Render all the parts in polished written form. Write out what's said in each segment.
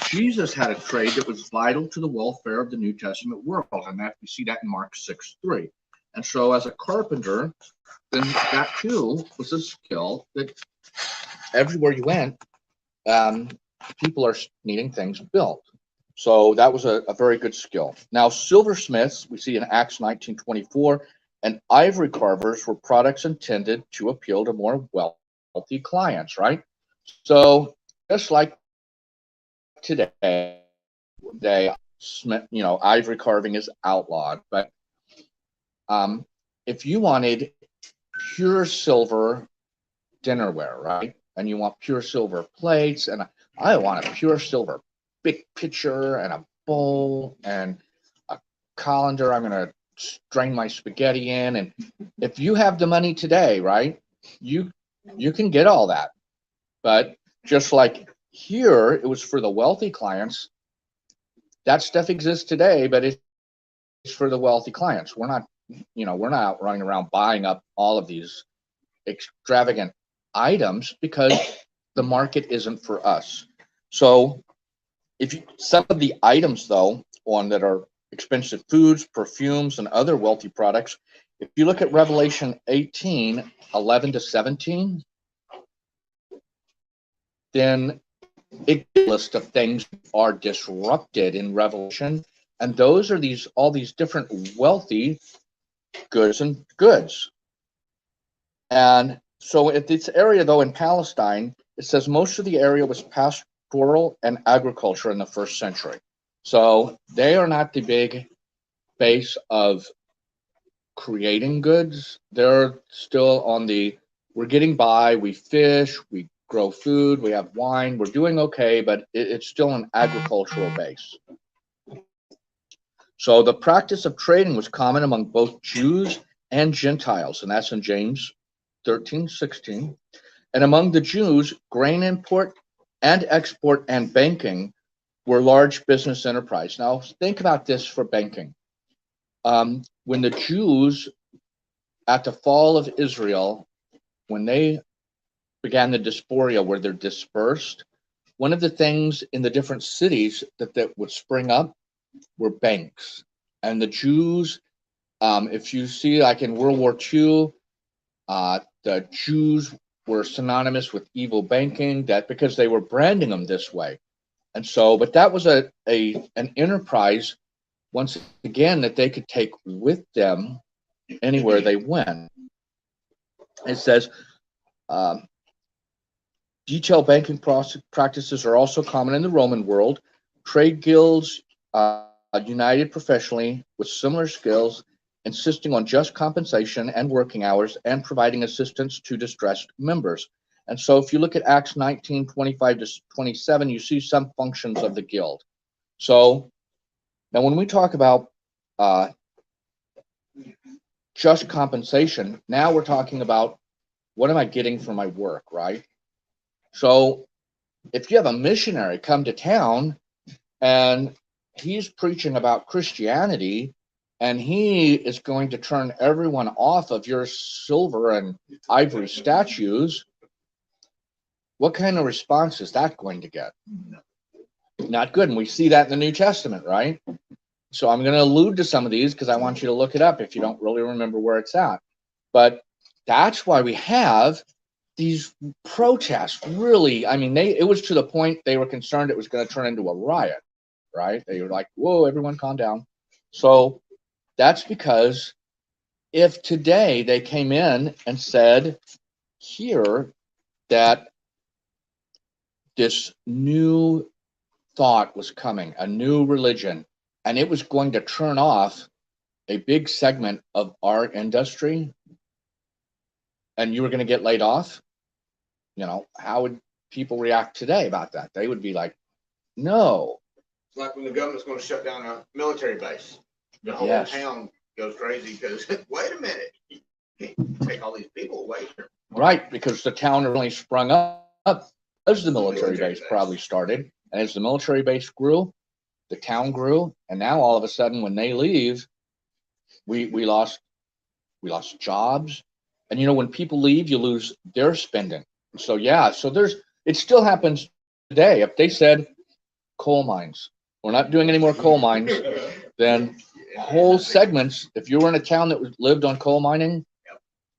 Jesus had a trade that was vital to the welfare of the New Testament world, and that we see that in Mark 6:3. And so, as a carpenter, then that too was a skill that everywhere you went, um, people are needing things built. So that was a very good skill. Now, silversmiths, we see in Acts 19:24, and ivory carvers were products intended to appeal to more wealthy clients, right? So just like today, ivory carving is outlawed, but if you wanted pure silver dinnerware, right, and you want pure silver plates, and I want a pure silver big pitcher and a bowl and a colander I'm going to strain my spaghetti in. And if you have the money today, right, you you can get all that. But just like here, it was for the wealthy clients. That stuff exists today, but it's for the wealthy clients. We're not out running around buying up all of these extravagant items because the market isn't for us. So if you, some of the items though on that are expensive foods, perfumes, and other wealthy products, if you look at Revelation 18:11 to 17, then it gives a list of things that are disrupted in Revelation, and those are these all these different wealthy goods. And so at this area though in Palestine, it says most of the area was pastoral and agriculture in the first century. So they are not the big base of creating goods. They're still on the we're getting by, we fish, we grow food, we have wine, we're doing okay, but it's still an agricultural base. So the practice of trading was common among both Jews and Gentiles, and that's in James 13:16. And among the Jews, grain import and export and banking were large business enterprise. Now think about this for banking. When the Jews, at the fall of Israel, when they began the diaspora where they're dispersed, one of the things in the different cities that would spring up were banks. And the Jews, if you see like in World War II, the Jews were synonymous with evil banking, that because they were branding them this way. And so, but that was an enterprise, once again, that they could take with them anywhere they went. It says, detailed banking practices are also common in the Roman world. Trade guilds united professionally with similar skills, insisting on just compensation and working hours and providing assistance to distressed members. And so if you look at Acts 19:25 to 27, you see some functions of the guild. So now when we talk about just compensation, now we're talking about what am I getting for my work, right? So if you have a missionary come to town and he's preaching about Christianity and he is going to turn everyone off of your silver and ivory statues, what kind of response is that going to get? Not good. And we see that in the New Testament, right? So I'm going to allude to some of these because I want you to look it up if you don't really remember where it's at. But that's why we have these protests. Really, I mean, it was to the point they were concerned it was going to turn into a riot, right? They were like, whoa, everyone calm down. So that's because if today they came in and said here that this new thought was coming, a new religion, and it was going to turn off a big segment of our industry, and you were going to get laid off, how would people react today about that? They would be like, no. It's like when the government's going to shut down a military base. The whole town goes crazy because, wait a minute, you can't take all these people away here. Right, because the town originally sprung up as the military base probably started. And as the military base grew, the town grew. And now all of a sudden when they leave, we lost jobs. And when people leave, you lose their spending. So yeah, so it still happens today. If they said, coal mines. We're not doing any more coal mines. Then whole segments, if you were in a town that lived on coal mining,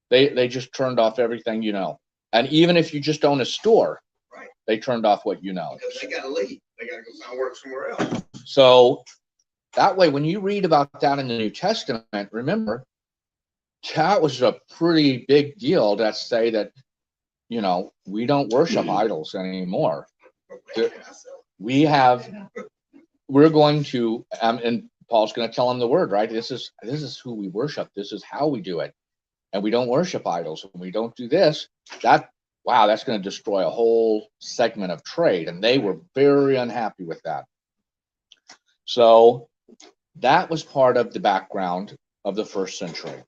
they just turned off everything you know. And even if you just own a store, Right. They turned off what you know. Because they got to leave. They got to go find work somewhere else. So that way, when you read about that in the New Testament, remember, that was a pretty big deal to say that, you know, we don't worship idols anymore. We're going to, and Paul's going to tell them the word, right? This is who we worship. This is how we do it. And we don't worship idols. When we don't do this, that's going to destroy a whole segment of trade. And they were very unhappy with that. So that was part of the background of the first century.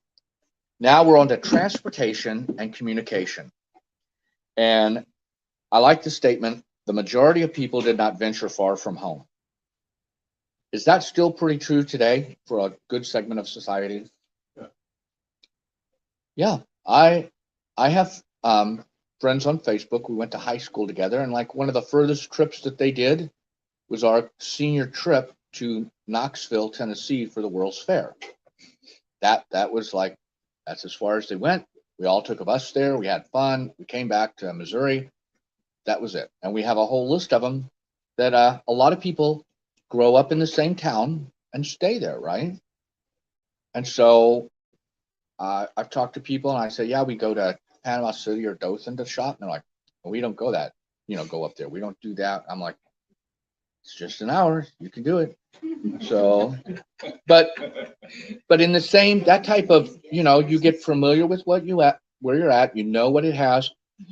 Now we're on to transportation and communication. And I like the statement, the majority of people did not venture far from home. Is that still pretty true today for a good segment of society? Yeah, I have friends on Facebook. We went to high school together, and like one of the furthest trips that they did was our senior trip to Knoxville, Tennessee for the World's Fair. That was like, that's as far as they went. We all took a bus there. We had fun. We came back to Missouri. That was it. And we have a whole list of them that a lot of people grow up in the same town and stay there, right? And so I've talked to people and I say, yeah, we go to Panama City or Dothan to shop. And they're like, well, we don't go up there. We don't do that. I'm like, it's just an hour. You can do it. So, but in the same, that type of, you get familiar with where you're at, you know what it has.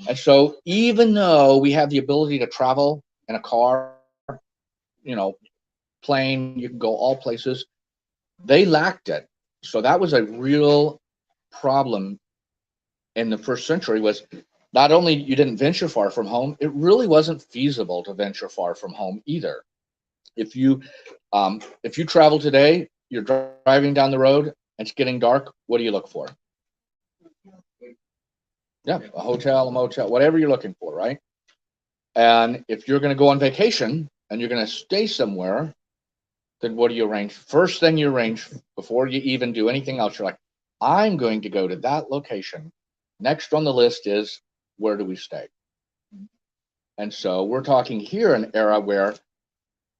And so even though we have the ability to travel in a car, plane, you can go all places, they lacked it. So that was a real problem in the first century, was not only you didn't venture far from home, it really wasn't feasible to venture far from home either. If you travel today, you're driving down the road, it's getting dark, what do you look for? Yeah, a hotel, a motel, whatever you're looking for, right? And if you're going to go on vacation and you're going to stay somewhere, then what do you arrange? First thing you arrange before you even do anything else, you're like, I'm going to go to that location. Next on the list is, where do we stay? And so we're talking here an era where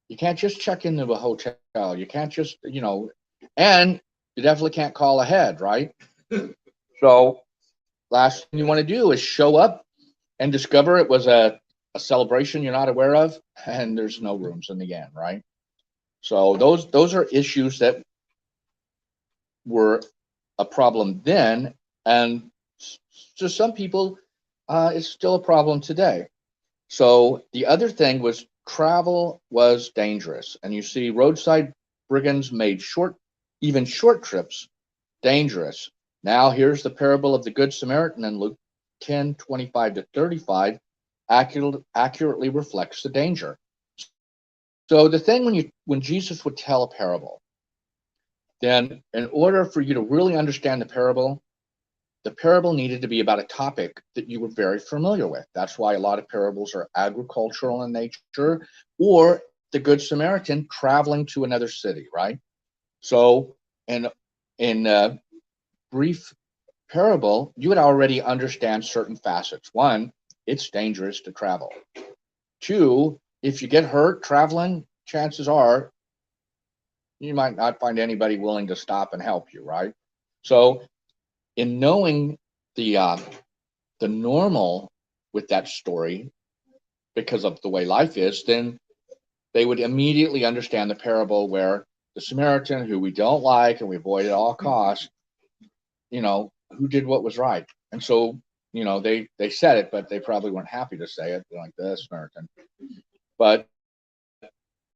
you can't just check into a hotel. You can't just, and you definitely can't call ahead, right? So last thing you want to do is show up and discover it was a celebration you're not aware of, and there's no rooms in the inn, right? So those are issues that were a problem then, and to some people, it's still a problem today. So the other thing was travel was dangerous, and you see roadside brigands made even short trips dangerous. Now here's the parable of the Good Samaritan in Luke 10:25-35, accurately reflects the danger. So the thing when Jesus would tell a parable, then in order for you to really understand the parable needed to be about a topic that you were very familiar with. That's why a lot of parables are agricultural in nature, or the Good Samaritan traveling to another city, right? So in a brief parable, you would already understand certain facets. One, it's dangerous to travel. Two, if you get hurt traveling, chances are you might not find anybody willing to stop and help you, right? So in knowing the normal with that story, because of the way life is, then they would immediately understand the parable where the Samaritan, who we don't like and we avoid at all costs, who did what was right. And so, they said it, but they probably weren't happy to say it. They're like, the Samaritan. But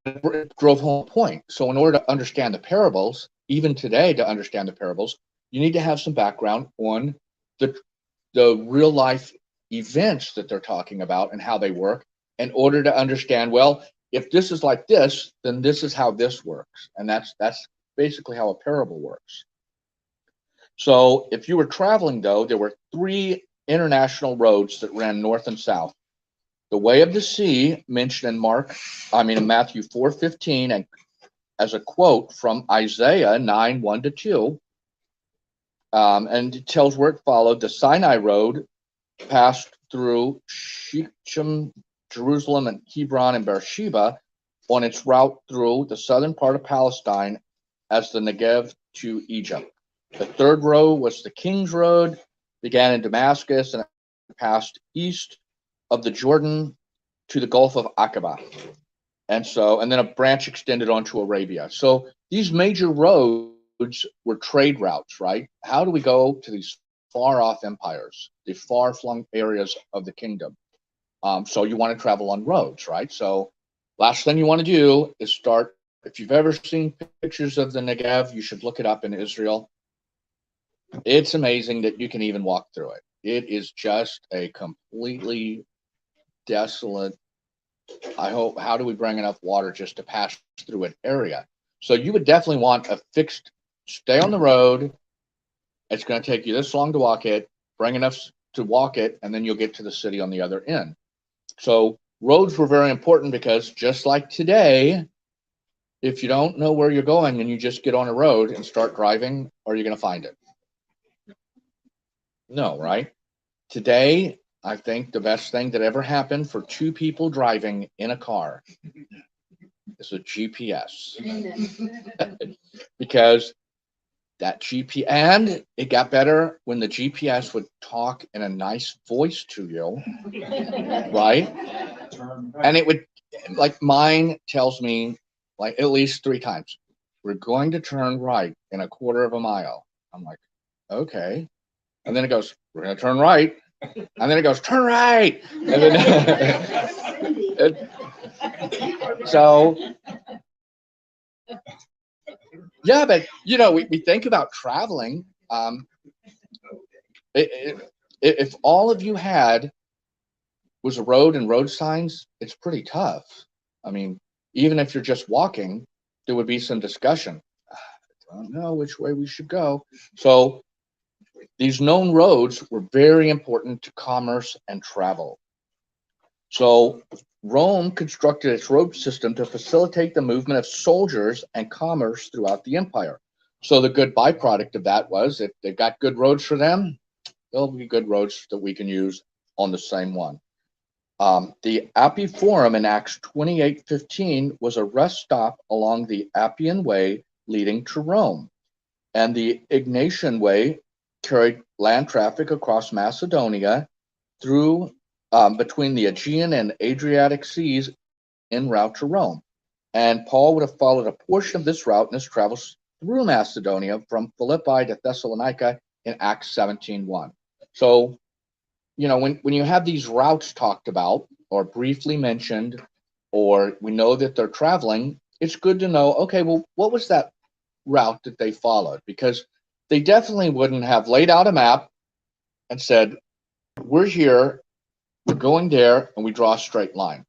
it drove home a point. So in order to understand the parables, even today, to understand the parables, you need to have some background on the real life events that they're talking about and how they work, in order to understand, well, if this is like this, then this is how this works. And that's basically how a parable works. So if you were traveling, though, there were 3 international roads that ran north and south. the way of the sea mentioned in Matthew 4:15, and as a quote from Isaiah 9:1-2, and it tells where it followed. The Sinai Road passed through Shechem, Jerusalem, and Hebron and Beersheba on its route through the southern part of Palestine as the Negev to Egypt. The third road was the King's Road, began in Damascus and passed east of the Jordan to the Gulf of Aqaba. And then a branch extended onto Arabia. So these major roads were trade routes, right? How do we go to these far off empires, the far flung areas of the kingdom? So you want to travel on roads, right? So last thing you want to do is start, if you've ever seen pictures of the Negev, you should look it up in Israel. It's amazing that you can even walk through it. It is just a completely desolate, how do we bring enough water just to pass through an area? So you would definitely want a fixed, stay on the road. It's going to take you this long to walk it, bring enough to walk it, and then you'll get to the city on the other end. So roads were very important because just like today, if you don't know where you're going and you just get on a road and start driving, are you going to find it? No, right? Today, I think the best thing that ever happened for two people driving in a car is a GPS. Because that GPS, and it got better when the GPS would talk in a nice voice to you, right? And it would, like mine tells me, like at least 3 times, we're going to turn right in a quarter of a mile. I'm like, okay. And then it goes, we're going to turn right. And then it goes, turn right. And then, so, yeah, but, we think about traveling. If all of you had was a road and road signs, it's pretty tough. I mean, even if you're just walking, there would be some discussion. I don't know which way we should go. So these known roads were very important to commerce and travel. So Rome constructed its road system to facilitate the movement of soldiers and commerce throughout the empire. So the good byproduct of that was if they've got good roads for them, there'll be good roads that we can use on the same one. The Appii Forum in Acts 28:15 was a rest stop along the Appian Way leading to Rome. And the Egnatian Way carried land traffic across Macedonia through between the Aegean and Adriatic seas en route to Rome. And Paul would have followed a portion of this route in his travels through Macedonia from Philippi to Thessalonica in Acts 17:1. So, when you have these routes talked about or briefly mentioned, or we know that they're traveling, it's good to know, okay, well, what was that route that they followed? Because they definitely wouldn't have laid out a map and said, we're here, we're going there, and we draw a straight line.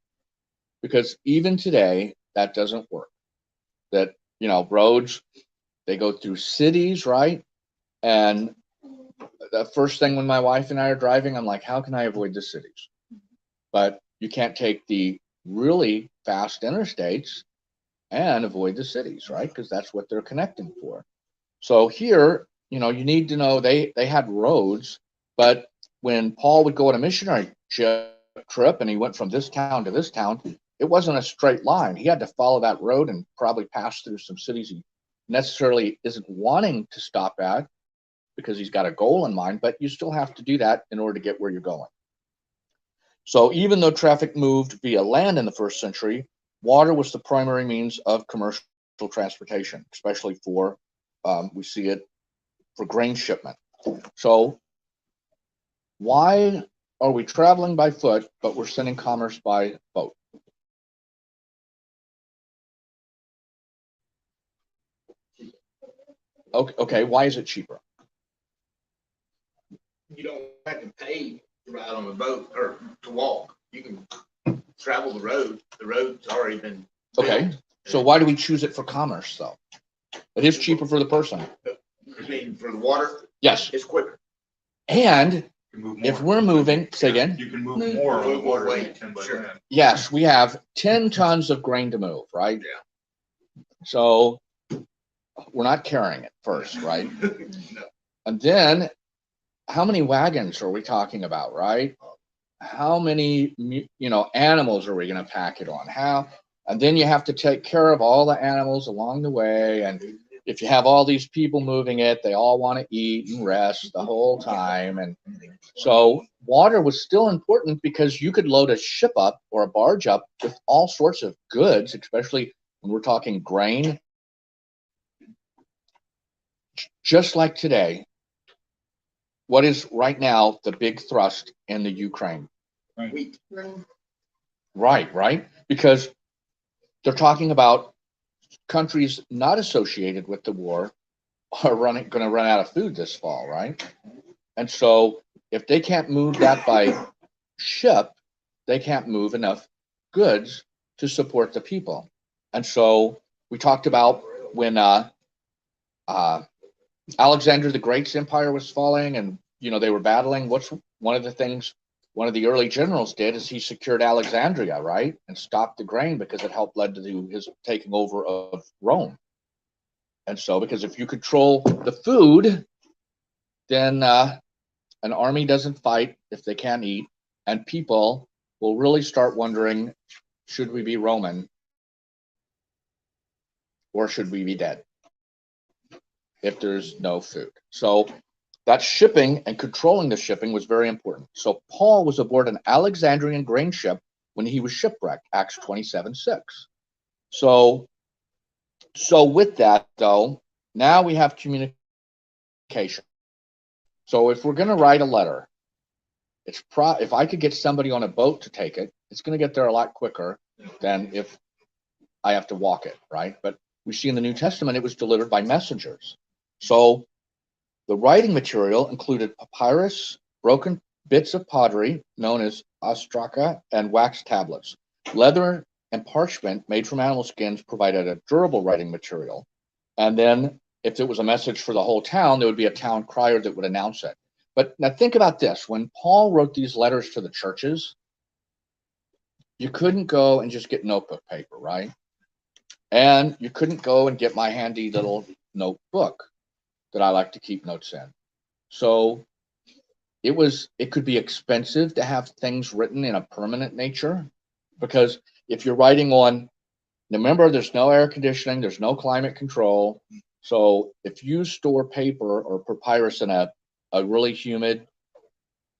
Because even today, that doesn't work. That, roads, they go through cities, right? And the first thing when my wife and I are driving, I'm like, how can I avoid the cities? But you can't take the really fast interstates and avoid the cities, right? Because that's what they're connecting for. So here, you need to know they had roads, but when Paul would go on a missionary trip and he went from this town to this town, it wasn't a straight line. He had to follow that road and probably pass through some cities he necessarily isn't wanting to stop at because he's got a goal in mind, but you still have to do that in order to get where you're going. So even though traffic moved via land in the first century, water was the primary means of commercial transportation, especially for, we see it for grain shipment. So why are we traveling by foot, but we're sending commerce by boat? Okay, why is it cheaper? You don't have to pay to ride on the boat or to walk. You can travel the road. The road's already been built. Okay, so why do we choose it for commerce, though? It is cheaper for the person. I mean, for the water? Yes. It's quicker. And if we're moving, say again. You can move more on the water than you can by Sure. land. Yes, we have 10 tons of grain to move, right? Yeah. So we're not carrying it first, right? No. And then how many wagons are we talking about, right? How many, animals are we going to pack it on? And then you have to take care of all the animals along the way. And if you have all these people moving it, they all want to eat and rest the whole time. And so water was still important because you could load a ship up or a barge up with all sorts of goods, especially when we're talking grain. Just like today, what is right now the big thrust in the Ukraine? Wheat. Right. Because they're talking about countries not associated with the war are going to run out of food this fall, right? And so if they can't move that by ship, they can't move enough goods to support the people. And so we talked about when Alexander the Great's empire was falling and, they were battling. What's one of the things one of the early generals did is he secured Alexandria, right? And stopped the grain because it helped led to his taking over of Rome. And so, because if you control the food, then an army doesn't fight if they can't eat, and people will really start wondering, should we be Roman or should we be dead if there's no food? So that shipping and controlling the shipping was very important. So Paul was aboard an Alexandrian grain ship when he was shipwrecked, Acts 27:6. So with that, though, now we have communication. So if we're going to write a letter, if I could get somebody on a boat to take it, it's going to get there a lot quicker than if I have to walk it, right? But we see in the New Testament, it was delivered by messengers. So the writing material included papyrus, broken bits of pottery known as ostraka, and wax tablets. Leather and parchment made from animal skins provided a durable writing material. And then if it was a message for the whole town, there would be a town crier that would announce it. But now think about this. When Paul wrote these letters to the churches, you couldn't go and just get notebook paper, right? And you couldn't go and get my handy little notebook that I like to keep notes in. So it could be expensive to have things written in a permanent nature, because if you're writing on, remember, there's no air conditioning, there's no climate control. So if you store paper or papyrus in a really humid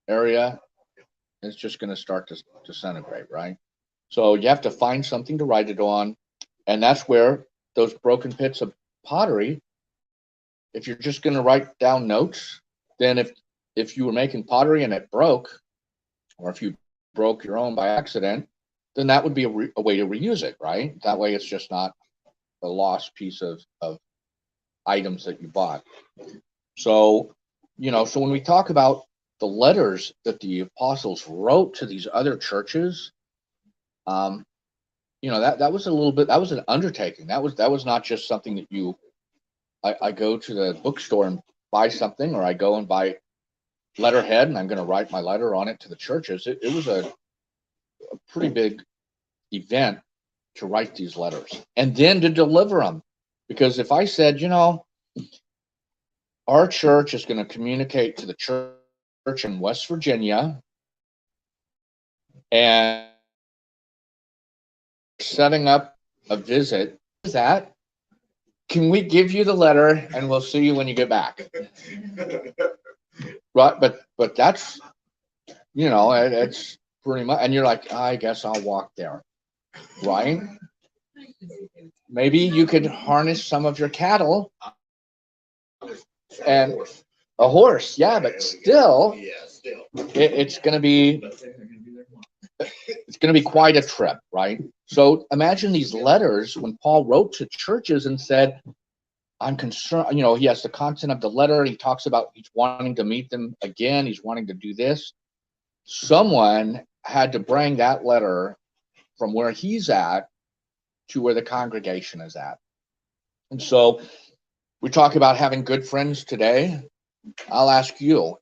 area, it's just going to start to disintegrate, right? So you have to find something to write it on. And that's where those broken bits of pottery, if you're just going to write down notes, then if you were making pottery and it broke, or if you broke your own by accident, then that would be a way to reuse it, right? That way it's just not a lost piece of items that you bought. So, so when we talk about the letters that the apostles wrote to these other churches, that was a little bit, that was an undertaking. That was not just something that I go to the bookstore and buy something, or I go and buy letterhead and I'm going to write my letter on it to the churches. It was a pretty big event to write these letters and then to deliver them. Because if I said, our church is going to communicate to the church in West Virginia and setting up a visit, can we give you the letter and we'll see you when you get back? Right, but that's, it's pretty much, and you're like, I guess I'll walk there, right? Maybe you could harness some of your cattle and a horse, yeah, but still, it's going to be quite a trip, right? So imagine these letters when Paul wrote to churches and said, I'm concerned, he has the content of the letter. He talks about he's wanting to meet them again. He's wanting to do this. Someone had to bring that letter from where he's at to where the congregation is at. And so we talk about having good friends today. I'll ask you,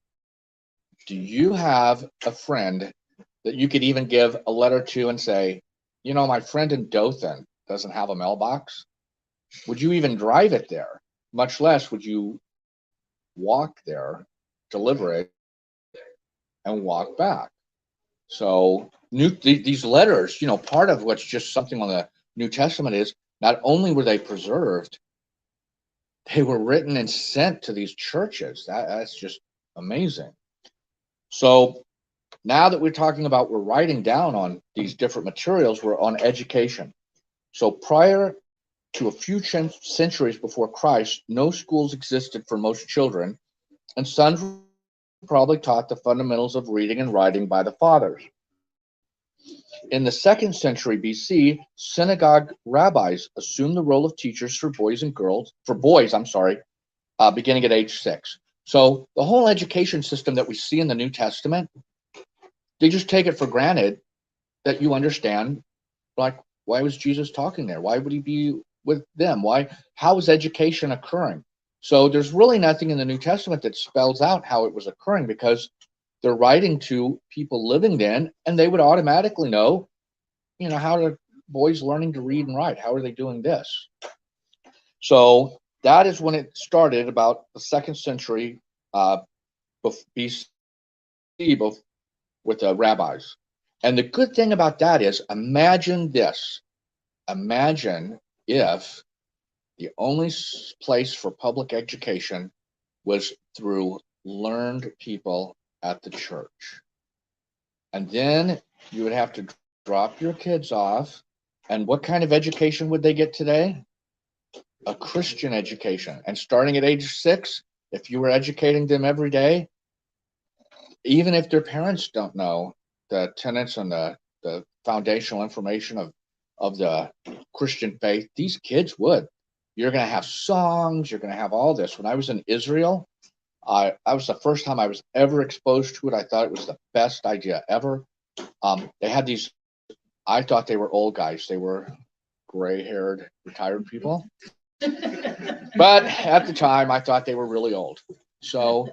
Do you have a friend that you could even give a letter to and say, you know, my friend in Dothan doesn't have a mailbox? Would you even drive it there? Much less would you walk there, deliver it, and walk back. So these letters, part of what's just something on the New Testament is not only were they preserved, they were written and sent to these churches. That's just amazing. So now that we're talking about, we're writing down on these different materials, we're on education. So prior to a few centuries before Christ, no schools existed for most children, and sons were probably taught the fundamentals of reading and writing by the fathers. In the 2nd century BC, synagogue rabbis assumed the role of teachers for boys, beginning at age 6. So the whole education system that we see in the New Testament, they just take it for granted that you understand, like, why was Jesus talking there? Why would he be with them? How is education occurring? So there's really nothing in the New Testament that spells out how it was occurring, because they're writing to people living then, and they would automatically know, how are boys learning to read and write? How are they doing this? So that is when it started, about the 2nd century BC, with the rabbis. And the good thing about that is, imagine this. Imagine if the only place for public education was through learned people at the church. And then you would have to drop your kids off. And what kind of education would they get today? A Christian education. And starting at age 6, if you were educating them every day, even if their parents don't know the tenets and the foundational information of the Christian faith, these kids would. You're going to have songs. You're going to have all this. When I was in Israel, I was the first time I was ever exposed to it. I thought it was the best idea ever. They had these, I thought they were old guys. They were gray-haired, retired people. But at the time, I thought they were really old. So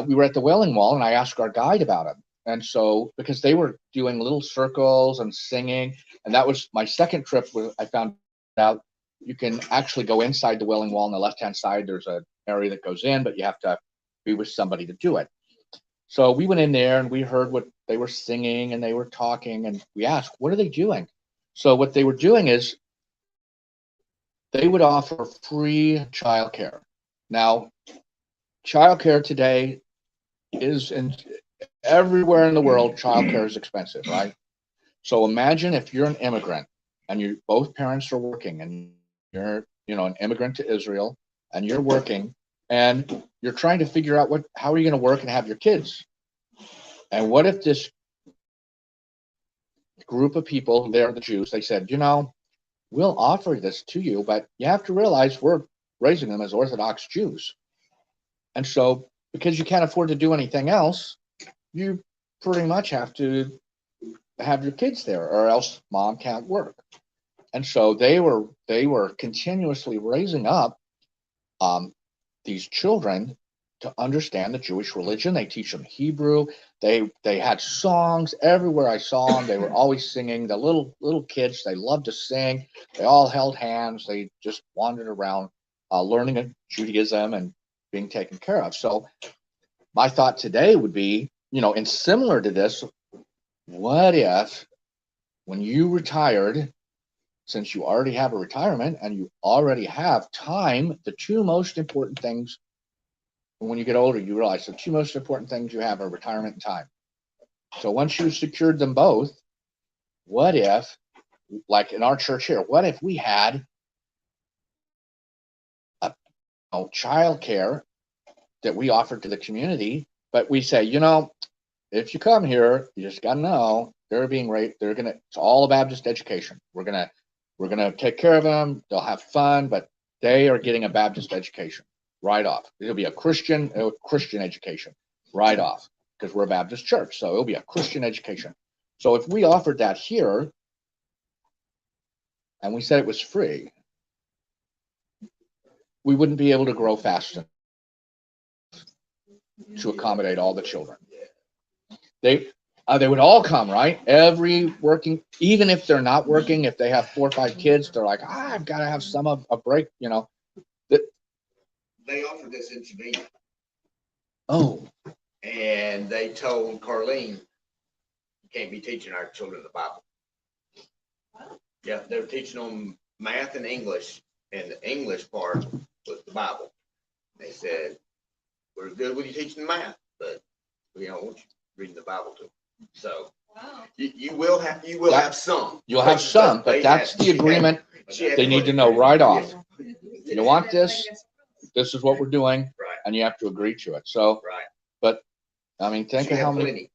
we were at the Wailing Wall, and I asked our guide about it. And so, because they were doing little circles and singing, and that was my second trip where I found out you can actually go inside the Wailing Wall. On the left-hand side, there's an area that goes in, but you have to be with somebody to do it. So we went in there, and we heard what they were singing, and they were talking, and we asked, what are they doing? So what they were doing is they would offer free childcare. Now, childcare today is everywhere in the world. Childcare is expensive, right? So imagine if you're an immigrant and both parents are working, and you're an immigrant to Israel, and you're working, and you're trying to figure out how are you going to work and have your kids. And what if this group of people, they're the Jews, they said, we'll offer this to you, but you have to realize we're raising them as Orthodox Jews. And so, because you can't afford to do anything else, you pretty much have to have your kids there, or else mom can't work. And so they were continuously raising up these children to understand the Jewish religion. They teach them Hebrew. They had songs everywhere I saw them. They were always singing. The little kids, they loved to sing. They all held hands. They just wandered around learning Judaism and being taken care of. So my thought today would be, and similar to this, what if when you retired, since you already have a retirement and you already have time, the two most important things, when you get older, you realize the two most important things you have are retirement and time. So once you've secured them both, what if, like in our church here, what if we had child care that we offered to the community, but we say, if you come here, you just got to know they're being raped. It's all a Baptist education. We're going to take care of them. They'll have fun, but they are getting a Baptist education right off. It'll be a Christian education right off, because we're a Baptist church. So it'll be a Christian education. So if we offered that here and we said it was free, we wouldn't be able to grow fast enough to accommodate all the children. They would all come, right? Every working, even if they're not working, if they have 4 or 5 kids, they're like, I've got to have some of a break, They offered this in Geneva, Oh, and they told Carlene, you can't be teaching our children the Bible. Yeah, they were teaching them math and English, and the English part was the Bible. They said, we're good with you teaching math, but we don't want you reading the Bible to them. So you will have some. You'll have some, but that's the agreement they need to know right off. You want this? This is what we're doing, Right. And you have to agree to it. So, Right. But I mean, think of how many.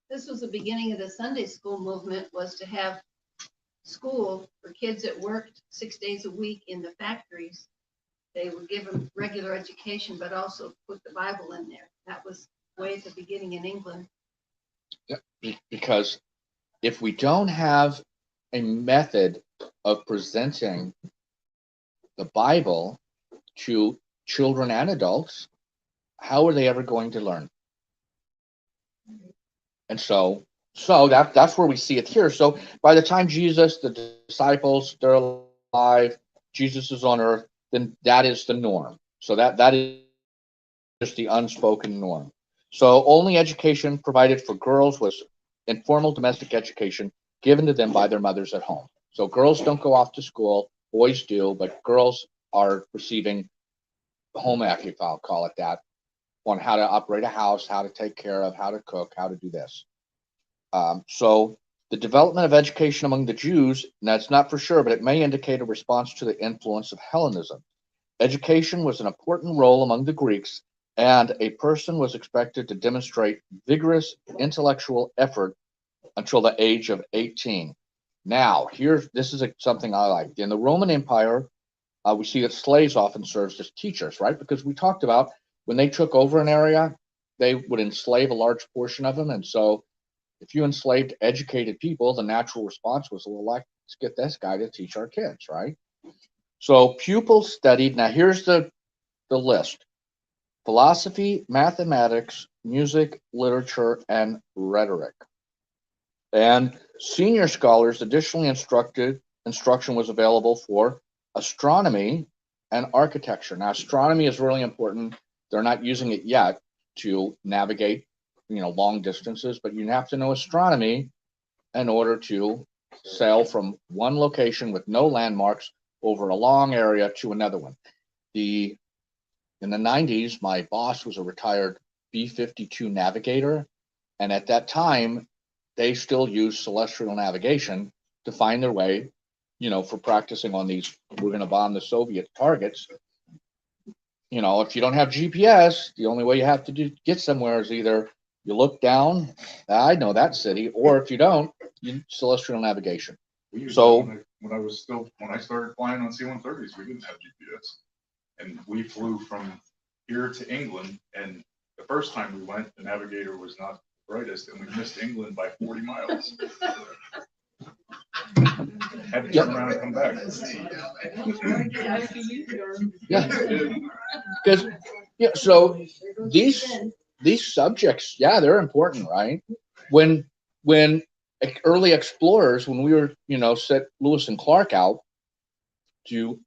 This was the beginning of the Sunday school movement, was to have school for kids that worked 6 days a week in the factories. They would give them regular education, but also put the Bible in there. That was way at the beginning in England. Because if we don't have a method of presenting the Bible to children and adults, how are they ever going to learn? And so that's where we see it here. So by the time Jesus, the disciples, they're alive, Jesus is on earth, then that is the norm. So that is just the unspoken norm. So only education provided for girls was informal domestic education given to them by their mothers at home. So girls don't go off to school, boys do, but girls are receiving home ec, if I'll call it that, on how to operate a house, how to take care of, how to cook, how to do this. So the development of education among the Jews, and that's not for sure, but it may indicate a response to the influence of Hellenism. Education was an important role among the Greeks, and a person was expected to demonstrate vigorous intellectual effort until the age of 18. Now, this is something I like. In the Roman Empire, we see that slaves often served as teachers, right? Because we talked about when they took over an area, they would enslave a large portion of them. And so if you enslaved educated people, the natural response was, well, let's get this guy to teach our kids, right? So pupils studied, now here's the list: philosophy, mathematics, music, literature, and rhetoric. And senior scholars additionally instruction was available for astronomy and architecture. Now, astronomy is really important. They're not using it yet to navigate, long distances, but you have to know astronomy in order to sail from one location with no landmarks over a long area to another one. In the 90s, my boss was a retired B-52 navigator, and at that time, they still used celestial navigation to find their way, for practicing on these, we're going to bomb the Soviet targets. If you don't have GPS, the only way you have to get somewhere is either you look down, I know that city, or if you don't, you celestial navigation. So when I started flying on C-130s, we didn't have GPS, and we flew from here to England. And the first time we went, the navigator was not the brightest, and we missed England by 40 miles. Had to turn around and come back. Because so these subjects, they're important, right? When early explorers, when we were, set Lewis and Clark out to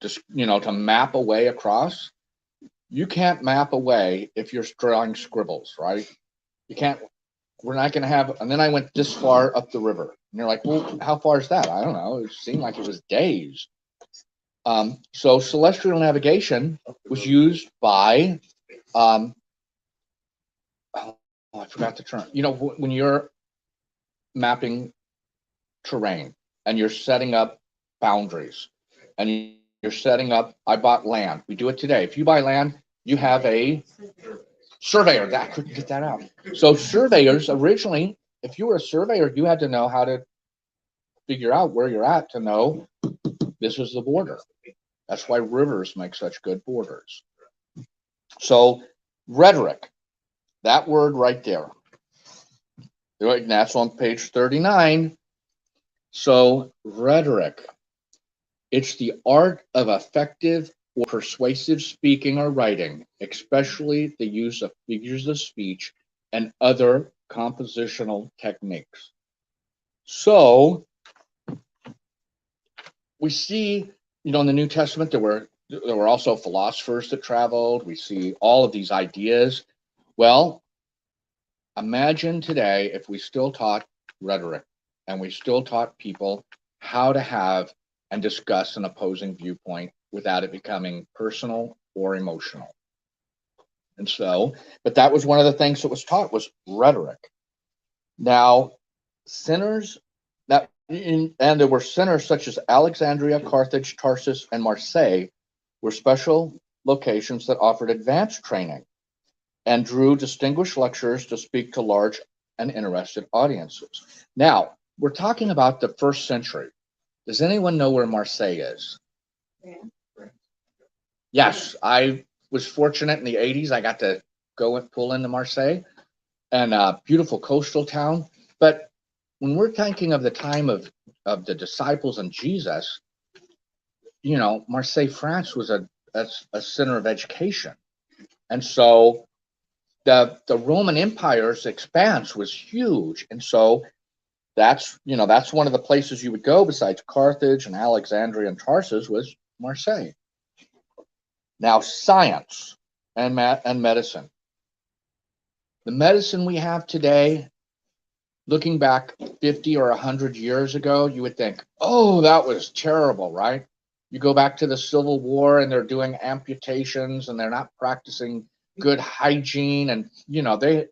to map a way across, you can't map a way if you're drawing scribbles, right? You can't. We're not going to have. And then I went this far up the river, and you're like, well, how far is that? I don't know. It seemed like it was days. So celestial navigation was used by, I forgot the term. When you're mapping terrain and you're setting up boundaries and you're setting up, I bought land. We do it today. If you buy land, you have a surveyor. I couldn't get that out. So surveyors originally, if you were a surveyor, you had to know how to figure out where you're at to know this is the border. That's why rivers make such good borders. So rhetoric, that word right there. And that's on page 39. So rhetoric, it's the art of effective or persuasive speaking or writing, especially the use of figures of speech and other compositional techniques. So we see, in the New Testament, there were also philosophers that traveled. We see all of these ideas. Well, imagine today if we still taught rhetoric and we still taught people how to have and discuss an opposing viewpoint without it becoming personal or emotional. And so, but that was one of the things that was taught was rhetoric. Now, sinners and there were sinners such as Alexandria, Carthage, Tarsus, and Marseille were special locations that offered advanced training and drew distinguished lecturers to speak to large and interested audiences. Now, we're talking about the first century. Does anyone know where Marseille is? Yeah. Yes, I was fortunate in the 80s. I got to go and pull into Marseille, and a beautiful coastal town. But when we're thinking of the time of the disciples and Jesus, Marseille, France was a center of education. And so the Roman Empire's expanse was huge. And so that's one of the places you would go besides Carthage and Alexandria and Tarsus was Marseille. Now, science and medicine. The medicine we have today, looking back 50 or 100 years ago, you would think, oh, that was terrible, right? You go back to the Civil War and they're doing amputations and they're not practicing good hygiene. And, they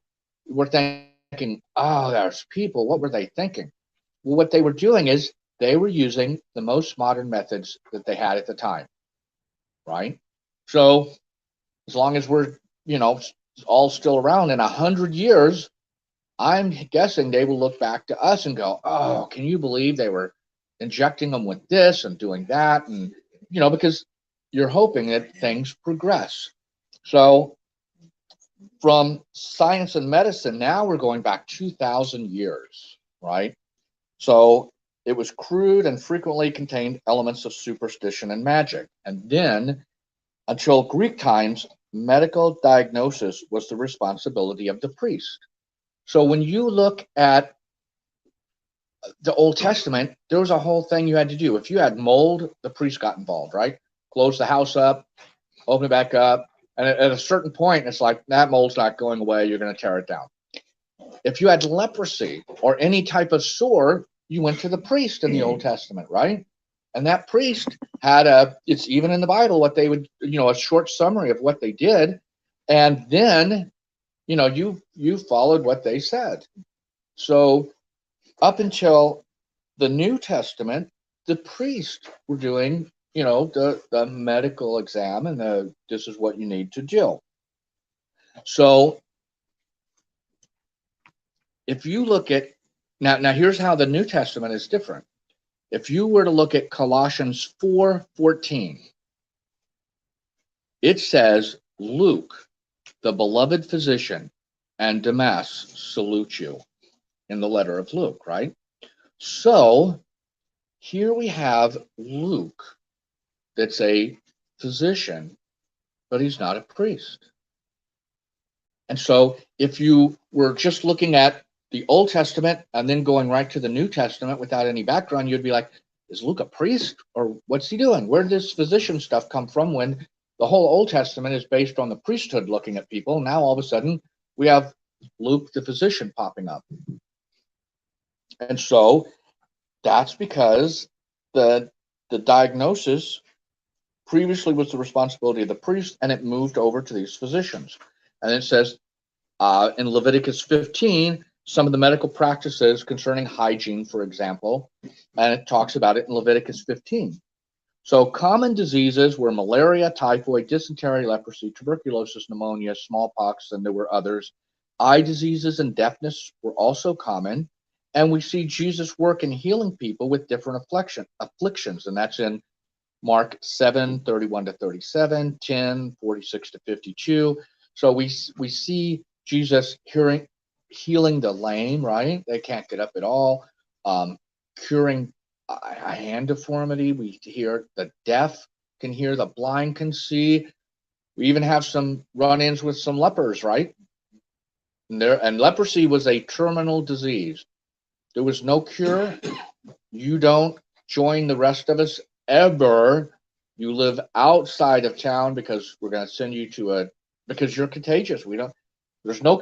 were thinking, oh, there's people. What were they thinking? Well, what they were doing is they were using the most modern methods that they had at the time, right? So as long as we're, all still around in 100 years, I'm guessing they will look back to us and go, oh, can you believe they were injecting them with this and doing that? And, because you're hoping that things progress. So from science and medicine, now we're going back 2,000 years, right? So it was crude and frequently contained elements of superstition and magic. And then until Greek times, medical diagnosis was the responsibility of the priest. So when you look at the Old Testament, there was a whole thing you had to do. If you had mold, the priest got involved, right? Close the house up, open it back up. And at a certain point, it's like, that mold's not going away. You're going to tear it down. If you had leprosy or any type of sore, you went to the priest in the Old Testament, right? And that priest had it's even in the Bible, what they would, a short summary of what they did. And then, you followed what they said. So up until the New Testament, the priests were doing, the medical exam and this is what you need to do. So if you look at, now here's how the New Testament is different. If you were to look at Colossians 4:14, it says, Luke, the beloved physician, and Demas salute you, in the letter of Luke, right? So here we have Luke, that's a physician, but he's not a priest. And so if you were just looking at the Old Testament and then going right to the New Testament without any background, you'd be like, is Luke a priest or what's he doing? Where did this physician stuff come from when the whole Old Testament is based on the priesthood looking at people? Now all of a sudden we have Luke the physician popping up. And so that's because the diagnosis previously was the responsibility of the priest and it moved over to these physicians. And it says in Leviticus 15, some of the medical practices concerning hygiene, for example, and it talks about it in Leviticus 15. So common diseases were malaria, typhoid, dysentery, leprosy, tuberculosis, pneumonia, smallpox, and there were others. Eye diseases and deafness were also common. And we see Jesus work in healing people with different afflictions, and that's in Mark 7:31-37, 10:46-52. So we see Jesus healing the lame, right? They can't get up at all. Curing a hand deformity. We hear the deaf can hear, the blind can see. We even have some run-ins with some lepers, right? And leprosy was a terminal disease. There was no cure. You don't join the rest of us ever. You live outside of town because we're going to send you to because you're contagious. There's no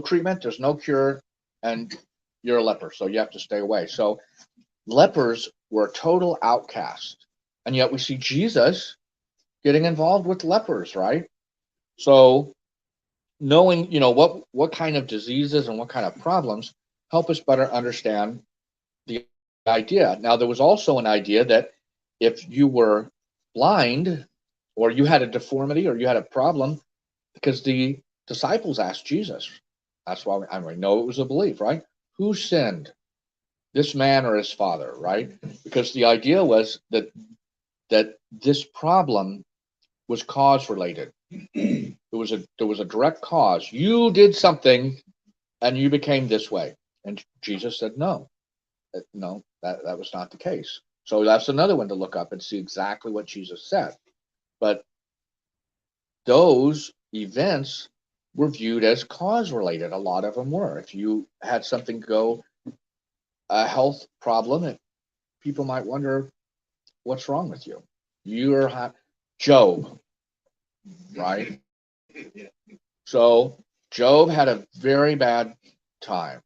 treatment, there's no cure, and you're a leper, so you have to stay away. So lepers were total outcasts. And yet we see Jesus getting involved with lepers, right? So knowing, what kind of diseases and what kind of problems help us better understand the idea. Now, there was also an idea that if you were blind or you had a deformity or you had a problem, because the disciples asked Jesus, that's why I know it was a belief, right? Who sinned, this man or his father, right? Because the idea was that this problem was cause related. There was a direct cause. You did something and you became this way. And Jesus said, no, that was not the case. So that's another one to look up and see exactly what Jesus said. But those events were viewed as cause related. A lot of them were. If you had something go, a health problem, people might wonder, what's wrong with you? You're hot. Job, right? So Job had a very bad time,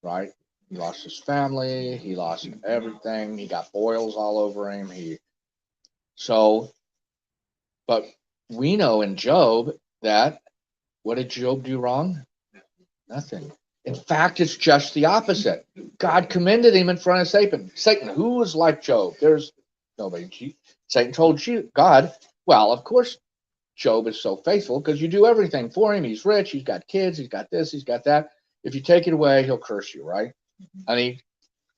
right? He lost his family, he lost everything, he got boils all over him. But we know in Job that what did Job do wrong? Nothing. In fact, it's just the opposite. God commended him in front of Satan. Satan, who is like Job? There's nobody. Satan told God, well, of course, Job is so faithful because you do everything for him. He's rich, he's got kids, he's got this, he's got that. If you take it away, he'll curse you, right? And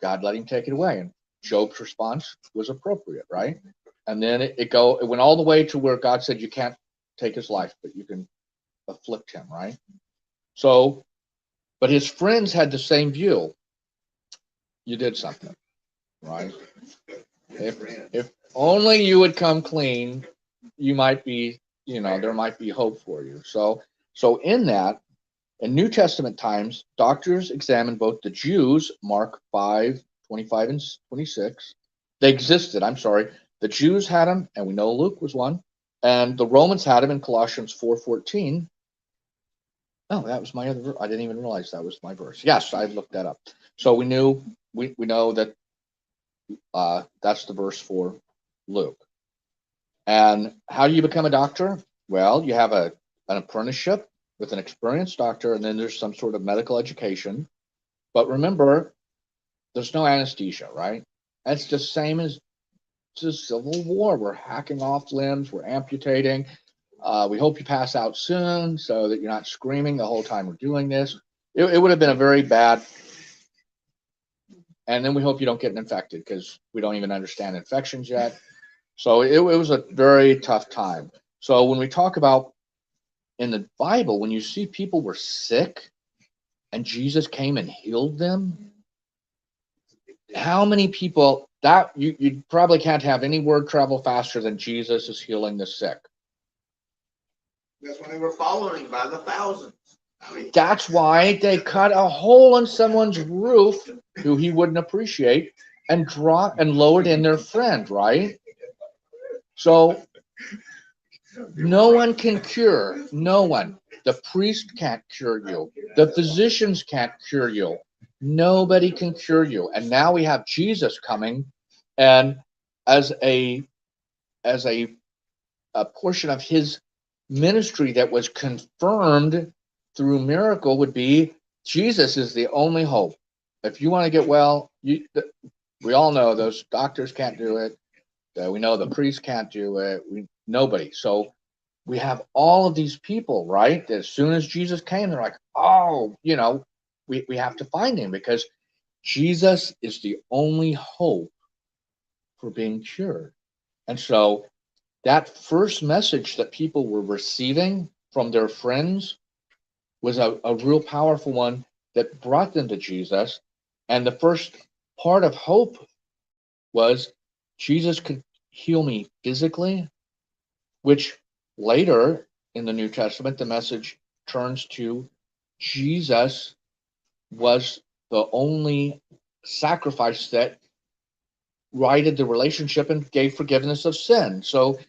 God let him take it away. And Job's response was appropriate, right? And then it went all the way to where God said, you can't take his life, but you can afflict him, right? So, but his friends had the same view. You did something, right? If only you would come clean, you might be, there might be hope for you. So in that, in New Testament times, doctors examined both the Jews, Mark 5:25 and 26. They existed, I'm sorry. The Jews had them, and we know Luke was one. And the Romans had them in Colossians 4:14. Oh, that was my other verse. I didn't even realize that was my verse. Yes, I looked that up. So we know that that's the verse for Luke. And how do you become a doctor? Well, you have an apprenticeship with an experienced doctor, and then there's some sort of medical education. But remember, there's no anesthesia, right? That's the same as the Civil War. We're hacking off limbs, we're amputating. We hope you pass out soon so that you're not screaming the whole time we're doing this. It would have been a very bad. And then we hope you don't get infected because we don't even understand infections yet. So it was a very tough time. So when we talk about in the Bible, when you see people were sick and Jesus came and healed them, how many people that you probably can't have any word travel faster than Jesus is healing the sick. That's when they were following him by the thousands. That's why they cut a hole in someone's roof who he wouldn't appreciate and lowered in their friend, right? So no one can cure. No one. The priest can't cure you. The physicians can't cure you. Nobody can cure you. And now we have Jesus coming, and as a portion of his ministry that was confirmed through miracle would be Jesus is the only hope. If you want to get well, we all know those doctors can't do it. We know the priests can't do it. Nobody. So we have all of these people, right? That as soon as Jesus came, they're like, oh, we have to find him because Jesus is the only hope for being cured. And so that first message that people were receiving from their friends was a real powerful one that brought them to Jesus. And the first part of hope was Jesus could heal me physically, which later in the New Testament, the message turns to Jesus was the only sacrifice that righted the relationship and gave forgiveness of sin. So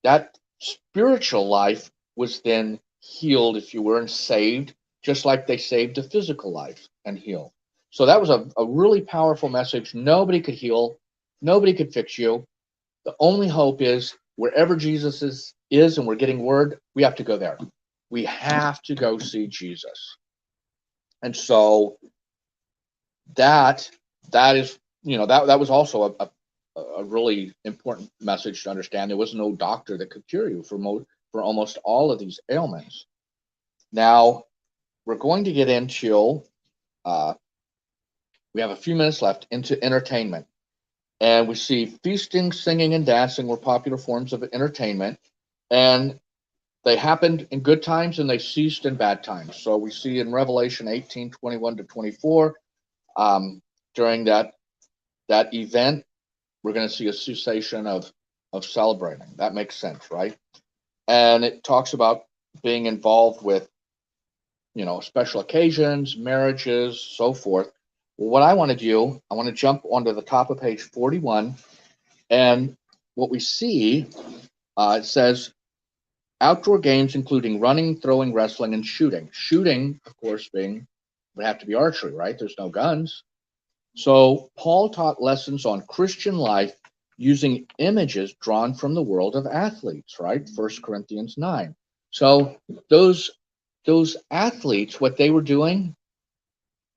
that spiritual life was then healed, if you were, and saved, just like they saved the physical life and healed. So that was a really powerful message. Nobody could heal, nobody could fix you. The only hope is wherever Jesus is and we're getting word, we have to go there. We have to go see Jesus. And so that is, that was also a really important message to understand. There was no doctor that could cure you for almost all of these ailments. Now, we're going to get into, we have a few minutes left, into entertainment. And we see feasting, singing, and dancing were popular forms of entertainment. And they happened in good times and they ceased in bad times. So we see in Revelation 18:21-24, during that event, we're going to see a cessation of celebrating. That makes sense, right? And it talks about being involved with, special occasions, marriages, so forth. Well, what I want to do, I want to jump onto the top of page 41, and what we see, it says outdoor games including running, throwing, wrestling, and shooting. Shooting, of course, would have to be archery, right? There's no guns. So Paul taught lessons on Christian life using images drawn from the world of athletes, right? 1 Corinthians 9. So those athletes, what they were doing,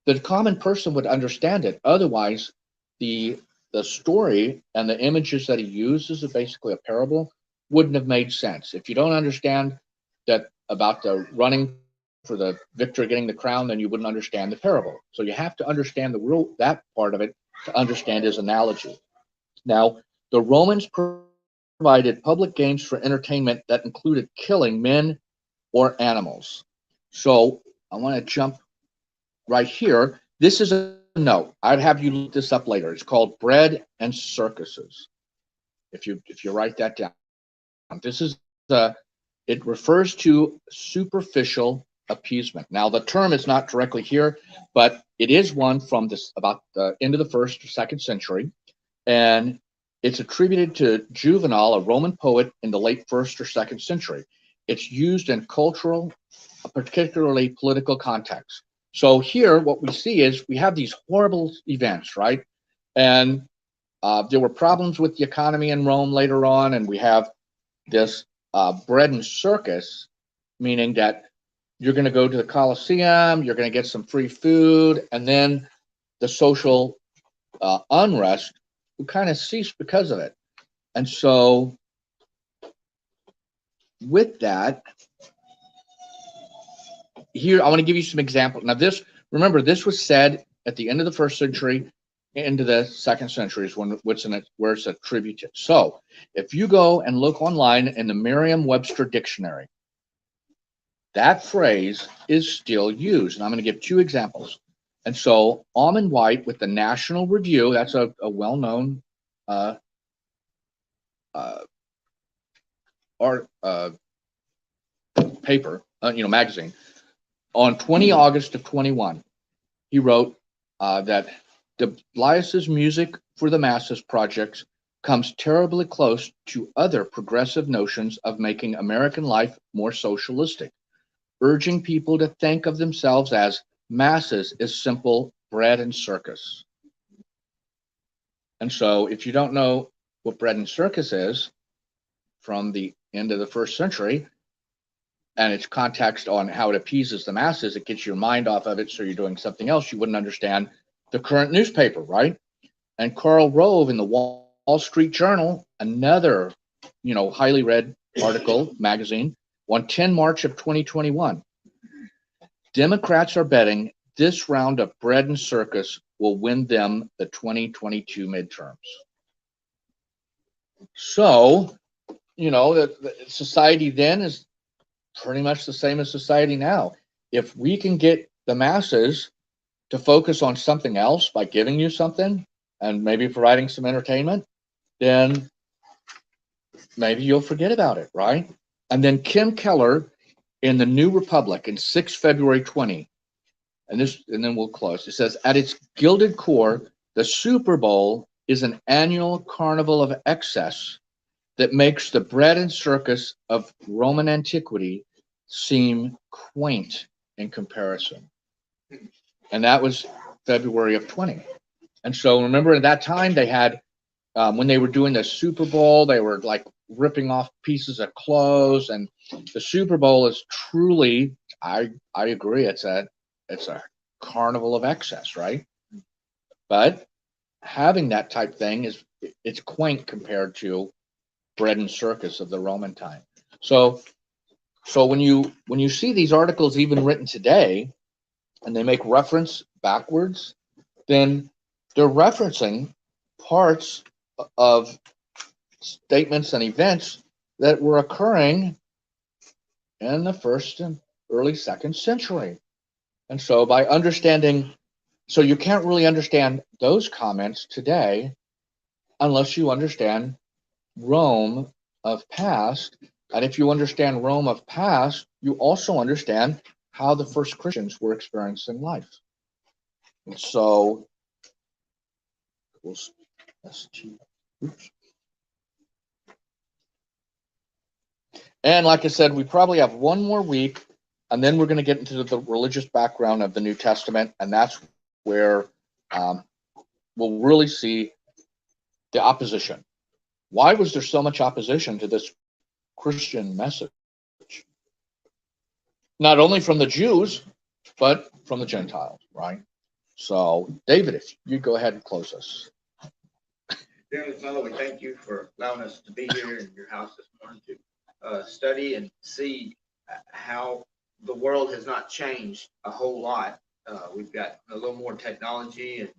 the common person would understand it. Otherwise, the story and the images that he uses is basically a parable, wouldn't have made sense. If you don't understand that about the running for the victor getting the crown, then you wouldn't understand the parable. So you have to understand that part of it to understand his analogy. Now, the Romans provided public games for entertainment that included killing men or animals. So I want to jump right here. This is a note. I'd have you look this up later. It's called Bread and Circuses. If you write that down, this is it refers to superficial appeasement. Now, the term is not directly here, but it is one from about the end of the 1st or 2nd century, and it's attributed to Juvenal, a Roman poet in the late 1st or 2nd century. It's used in cultural, particularly political context. So here, what we see is we have these horrible events, right? And there were problems with the economy in Rome later on, and we have this bread and circus, meaning that you're going to go to the Colosseum, you're going to get some free food, and then the social unrest will kind of cease because of it. And so with that, here I want to give you some examples. Now remember, this was said at the end of the 1st century into the 2nd century is where it's attributed. So if you go and look online in the Merriam-Webster dictionary, that phrase is still used. And I'm going to give 2 examples. And so Almond White with the National Review, that's a well-known paper, magazine, on 20 August of 21, he wrote that de Blias's music for the masses projects comes terribly close to other progressive notions of making American life more socialistic, urging people to think of themselves as masses is simple bread and circus. And so if you don't know what bread and circus is from the end of the 1st century, and its context on how it appeases the masses, it gets your mind off of it, so you're doing something else, you wouldn't understand the current newspaper, right? And Karl Rove in the Wall Street Journal, another, highly read article, magazine, on 10 March of 2021, Democrats are betting this round of bread and circus will win them the 2022 midterms. So, the society then is pretty much the same as society now. If we can get the masses to focus on something else by giving you something and maybe providing some entertainment, then maybe you'll forget about it, right? And then Kim Keller in the New Republic in 6 February 20 and then we'll close. It says, at its gilded core, the Super Bowl is an annual carnival of excess that makes the bread and circus of Roman antiquity seem quaint in comparison. And that was February of 20. And so remember at that time they had, when they were doing the Super Bowl, they were like ripping off pieces of clothes, and the Super Bowl is truly, I agree, it's a carnival of excess, right? But having that type thing it's quaint compared to bread and circus of the Roman time. So when you see these articles even written today, and they make reference backwards, then they're referencing parts of statements and events that were occurring in the first and early second century. And so by understanding, so you can't really understand those comments today unless you understand Rome of past. And if you understand Rome of past, you also understand how the first Christians were experiencing life. And so, oops. And like I said, we probably have one more week, and then we're going to get into the religious background of the New Testament, and that's where we'll really see the opposition. Why was there so much opposition to this Christian message? Not only from the Jews, but from the Gentiles, right? So, David, if you go ahead and close us. Dear Father, we thank you for allowing us to be here in your house this morning to study and see how the world has not changed a whole lot. We've got a little more technology and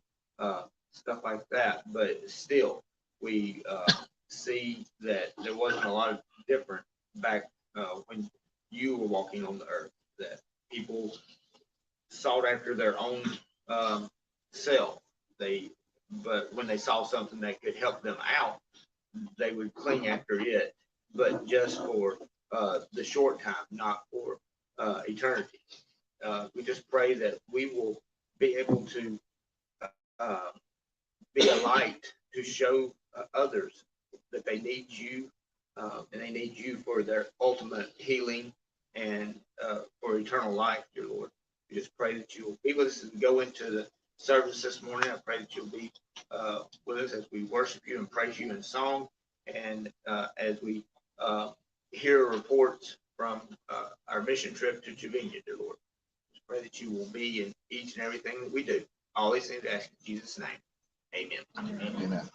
stuff like that, but still, we see that there wasn't a lot of different back when you were walking on the earth, that people sought after their own self. But when they saw something that could help them out, they would cling after it, but just for the short time, not for eternity. We just pray that we will be able to be a light to show others that they need you, and they need you for their ultimate healing and for eternal life, dear Lord. We just pray that you will be with us as we go into the service this morning. I pray that you'll be with us as we worship you and praise you in song, and as we hear reports from our mission trip to Javinia, dear Lord. Just pray that you will be in each and everything that we do. All these things I ask in Jesus' name. Amen. Amen.